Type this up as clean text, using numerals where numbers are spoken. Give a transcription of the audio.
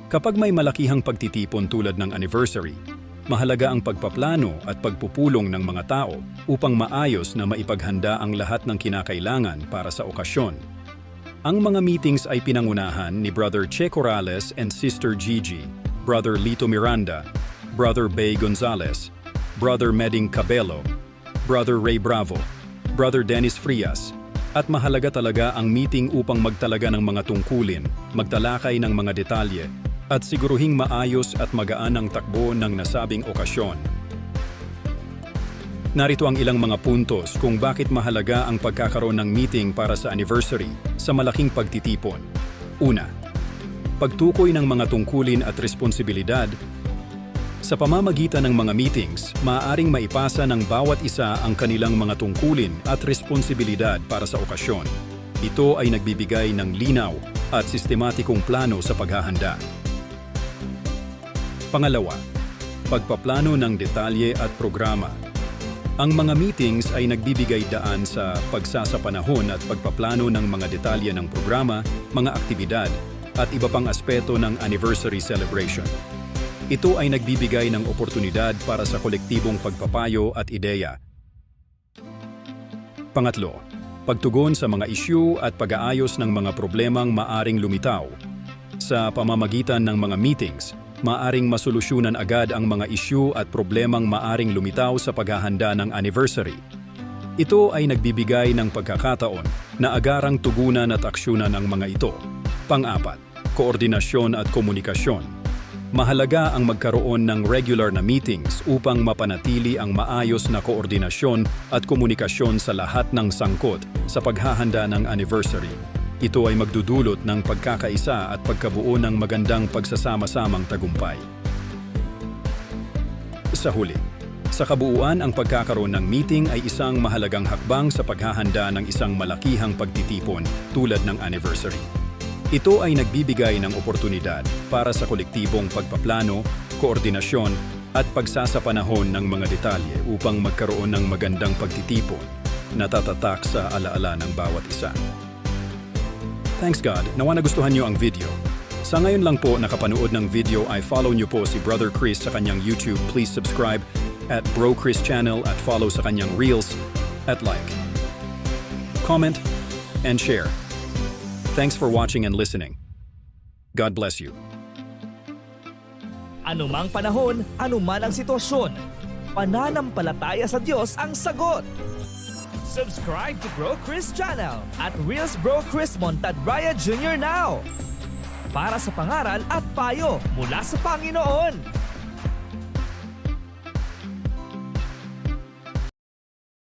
Kapag may malakihang pagtitipon tulad ng anniversary, mahalaga ang pagpaplano at pagpupulong ng mga tao upang maayos na maipaghanda ang lahat ng kinakailangan para sa okasyon. Ang mga meetings ay pinangunahan ni Brother Che Corrales and Sister Gigi, Brother Lito Miranda, Brother Bay Gonzalez, Brother Meding Cabello, Brother Ray Bravo, Brother Dennis Frias, at mahalaga talaga ang meeting upang magtalaga ng mga tungkulin, magtalakay ng mga detalye, at siguruhing maayos at magaan ang takbo ng nasabing okasyon. Narito ang ilang mga puntos kung bakit mahalaga ang pagkakaroon ng meeting para sa anniversary sa malaking pagtitipon. Una, pagtukoy ng mga tungkulin at responsibilidad. Sa pamamagitan ng mga meetings, maaaring maipasa ng bawat isa ang kanilang mga tungkulin at responsibilidad para sa okasyon. Ito ay nagbibigay ng linaw at sistematikong plano sa paghahanda. Pangalawa, pagpaplano ng detalye at programa. Ang mga meetings ay nagbibigay daan sa pagsasapanahon at pagpaplano ng mga detalye ng programa, mga aktibidad, at iba pang aspeto ng anniversary celebration. Ito ay nagbibigay ng oportunidad para sa kolektibong pagpapayo at ideya. Pangatlo, pagtugon sa mga isyu at pag-aayos ng mga problemang maaring lumitaw. Sa pamamagitan ng mga meetings, maaring masolusyonan agad ang mga isyu at problemang maaring lumitaw sa paghahanda ng anniversary. Ito ay nagbibigay ng pagkakataon na agarang tugunan at aksyonan ang mga ito. Pang-apat, koordinasyon at komunikasyon. Mahalaga ang magkaroon ng regular na meetings upang mapanatili ang maayos na koordinasyon at komunikasyon sa lahat ng sangkot sa paghahanda ng anniversary. Ito ay magdudulot ng pagkakaisa at pagkabuo ng magandang pagsasama-samang tagumpay. Sa huli, sa kabuuan ang pagkakaroon ng meeting ay isang mahalagang hakbang sa paghahanda ng isang malakihang pagtitipon tulad ng anniversary. Ito ay nagbibigay ng oportunidad para sa kolektibong pagpaplano, koordinasyon at pagsasapanahon ng mga detalye upang magkaroon ng magandang pagtitipon na tatatak sa alaala ng bawat isa. Thanks God, nawa nagustuhan niyo ang video. Sa ngayon lang po nakapanood ng video ay follow niyo po si Brother Chris sa kanyang YouTube. Please subscribe at Bro Chris channel at follow sa kanyang Reels at like, comment, and share. Thanks for watching and listening. God bless you. Anumang panahon, anuman ang sitwasyon, pananampalataya sa Diyos ang sagot. Subscribe to Bro Chris channel at Reels Bro Chris Montadraya Jr. now para sa pangaral at payo mula sa Panginoon.